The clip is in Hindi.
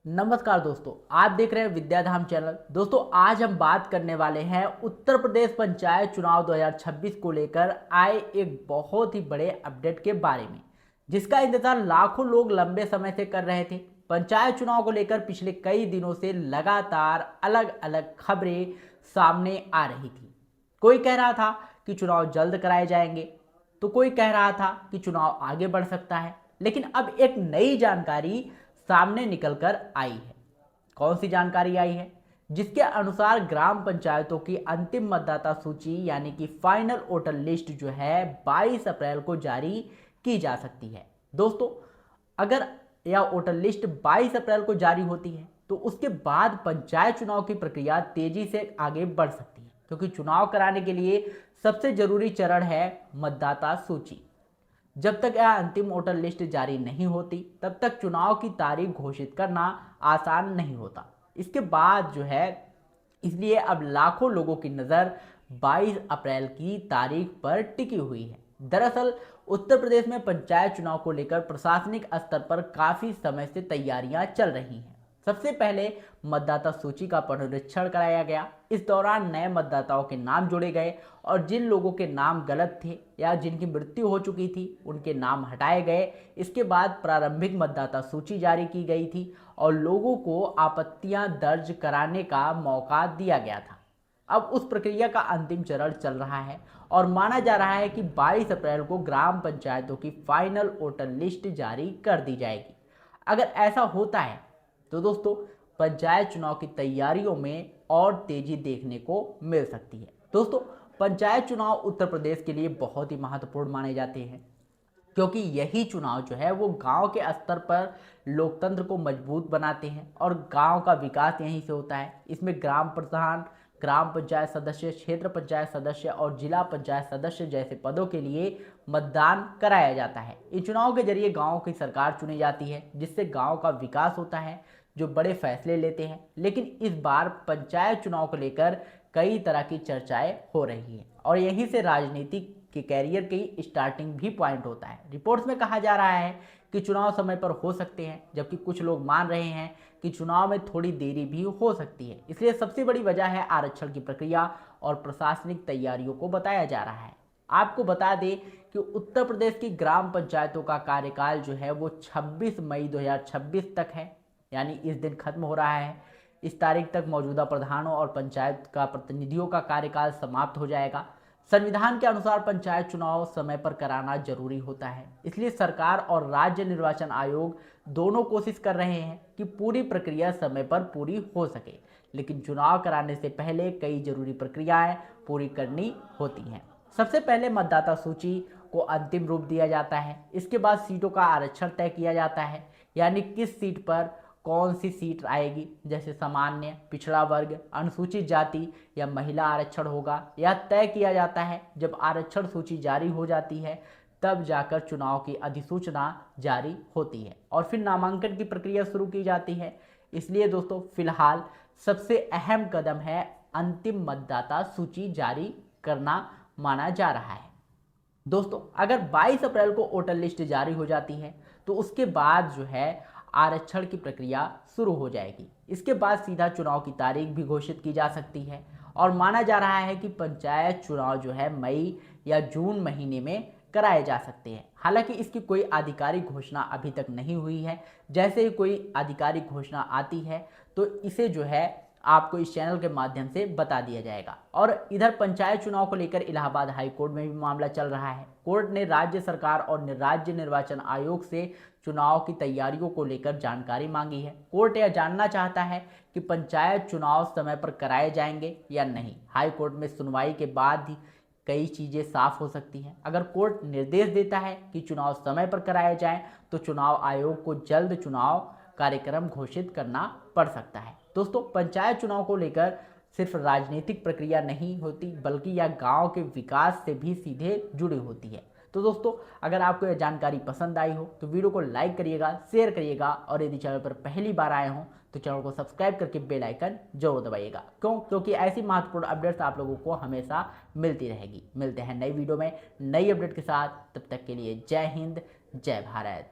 नमस्कार दोस्तों, आप देख रहे हैं विद्याधाम चैनल। दोस्तों, आज हम बात करने वाले हैं उत्तर प्रदेश पंचायत चुनाव 2026 को लेकर आए एक बहुत ही बड़े अपडेट के बारे में, जिसका इंतजार लाखों लोग लंबे समय से कर रहे थे। पंचायत चुनाव को लेकर पिछले कई दिनों से लगातार अलग अलग खबरें सामने आ रही थी। कोई कह रहा था कि चुनाव जल्द कराए जाएंगे, तो कोई कह रहा था कि चुनाव आगे बढ़ सकता है। लेकिन अब एक नई जानकारी सामने निकलकर आई है। कौन सी जानकारी आई है? जिसके अनुसार ग्राम पंचायतों की अंतिम मतदाता सूची यानी कि फाइनल वोटर लिस्ट जो है 22 अप्रैल को जारी की जा सकती है। दोस्तों, अगर यह वोटर लिस्ट 22 अप्रैल को जारी होती है तो उसके बाद पंचायत चुनाव की प्रक्रिया तेजी से आगे बढ़ सकती है, क्योंकि चुनाव कराने के लिए सबसे जरूरी चरण है मतदाता सूची। जब तक यह अंतिम वोटर लिस्ट जारी नहीं होती तब तक चुनाव की तारीख घोषित करना आसान नहीं होता। इसके बाद जो है, इसलिए अब लाखों लोगों की नज़र 22 अप्रैल की तारीख पर टिकी हुई है। दरअसल उत्तर प्रदेश में पंचायत चुनाव को लेकर प्रशासनिक स्तर पर काफ़ी समय से तैयारियां चल रही हैं। सबसे पहले मतदाता सूची का पुनरीक्षण कराया गया। इस दौरान नए मतदाताओं के नाम जोड़े गए और जिन लोगों के नाम गलत थे या जिनकी मृत्यु हो चुकी थी उनके नाम हटाए गए। इसके बाद प्रारंभिक मतदाता सूची जारी की गई थी और लोगों को आपत्तियां दर्ज कराने का मौका दिया गया था। अब उस प्रक्रिया का अंतिम चरण चल रहा है और माना जा रहा है कि 22 अप्रैल को ग्राम पंचायतों की फाइनल वोटर लिस्ट जारी कर दी जाएगी। अगर ऐसा होता है तो दोस्तों, पंचायत चुनाव की तैयारियों में और तेजी देखने को मिल सकती है। दोस्तों, पंचायत चुनाव उत्तर प्रदेश के लिए बहुत ही महत्वपूर्ण माने जाते हैं, क्योंकि यही चुनाव जो है वो गांव के स्तर पर लोकतंत्र को मजबूत बनाते हैं और गांव का विकास यहीं से होता है। इसमें ग्राम प्रधान, ग्राम पंचायत सदस्य, क्षेत्र पंचायत सदस्य और जिला पंचायत सदस्य जैसे पदों के लिए मतदान कराया जाता है। इन चुनाव के जरिए गांव की सरकार चुनी जाती है, जिससे गांव का विकास होता है, जो बड़े फैसले लेते हैं। लेकिन इस बार पंचायत चुनाव को लेकर कई तरह की चर्चाएं हो रही हैं और यहीं से राजनीति के कैरियर की स्टार्टिंग भी पॉइंट होता है। रिपोर्ट्स में कहा जा रहा है कि चुनाव समय पर हो सकते हैं, जबकि कुछ लोग मान रहे हैं कि चुनाव में थोड़ी देरी भी हो सकती है। इसलिए सबसे बड़ी वजह है आरक्षण की प्रक्रिया और प्रशासनिक तैयारियों को बताया जा रहा है। आपको बता दें कि उत्तर प्रदेश की ग्राम पंचायतों का कार्यकाल जो है वो 26 मई 2026 तक है, यानी इस दिन खत्म हो रहा है। इस तारीख तक मौजूदा प्रधानों और पंचायत का प्रतिनिधियों का कार्यकाल समाप्त हो जाएगा। संविधान के अनुसार पंचायत चुनाव समय पर कराना जरूरी होता है, इसलिए सरकार और राज्य निर्वाचन आयोग दोनों कोशिश कर रहे हैं कि पूरी प्रक्रिया समय पर पूरी हो सके। लेकिन चुनाव कराने से पहले कई जरूरी प्रक्रियाएं पूरी करनी होती हैं। सबसे पहले मतदाता सूची को अंतिम रूप दिया जाता है। इसके बाद सीटों का आरक्षण तय किया जाता है, यानी किस सीट पर कौन सी सीट आएगी, जैसे सामान्य, पिछड़ा वर्ग, अनुसूचित जाति या महिला आरक्षण होगा। यह तय किया जाता है जब आरक्षण सूची जारी हो जाती है, तब जाकर चुनाव की अधिसूचना जारी होती है और फिर नामांकन की प्रक्रिया शुरू की जाती है। इसलिए दोस्तों, फिलहाल सबसे अहम कदम है अंतिम मतदाता सूची जारी करना माना जा रहा है। दोस्तों, अगर 22 अप्रैल को वोटर लिस्ट जारी हो जाती है तो उसके बाद जो है आरक्षण की प्रक्रिया शुरू हो जाएगी। इसके बाद सीधा चुनाव की तारीख भी घोषित की जा सकती है और माना जा रहा है कि पंचायत चुनाव जो है मई या जून महीने में कराए जा सकते हैं। हालांकि इसकी कोई आधिकारिक घोषणा अभी तक नहीं हुई है। जैसे ही कोई आधिकारिक घोषणा आती है तो इसे जो है आपको इस चैनल के माध्यम से बता दिया जाएगा। और इधर पंचायत चुनाव को लेकर इलाहाबाद हाई कोर्ट में भी मामला चल रहा है। कोर्ट ने राज्य सरकार और राज्य निर्वाचन आयोग से चुनाव की तैयारियों को लेकर जानकारी मांगी है। कोर्ट यह जानना चाहता है कि पंचायत चुनाव समय पर कराए जाएंगे या नहीं। हाई कोर्ट में सुनवाई के बाद ही कई चीज़ें साफ हो सकती हैं। अगर कोर्ट निर्देश देता है कि चुनाव समय पर कराए जाएं तो चुनाव आयोग को जल्द चुनाव कार्यक्रम घोषित करना पड़ सकता है। दोस्तों, पंचायत चुनाव को लेकर सिर्फ राजनीतिक प्रक्रिया नहीं होती, बल्कि यह गांव के विकास से भी सीधे जुड़ी होती है। तो दोस्तों, अगर आपको यह जानकारी पसंद आई हो तो वीडियो को लाइक करिएगा, शेयर करिएगा और यदि चैनल पर पहली बार आए हों तो चैनल को सब्सक्राइब करके बेल आइकन जरूर दबाइएगा। क्योंकि ऐसी महत्वपूर्ण अपडेट्स आप लोगों को हमेशा मिलती रहेगी। मिलते हैं नई वीडियो में नई अपडेट के साथ, तब तक के लिए जय हिंद, जय भारत।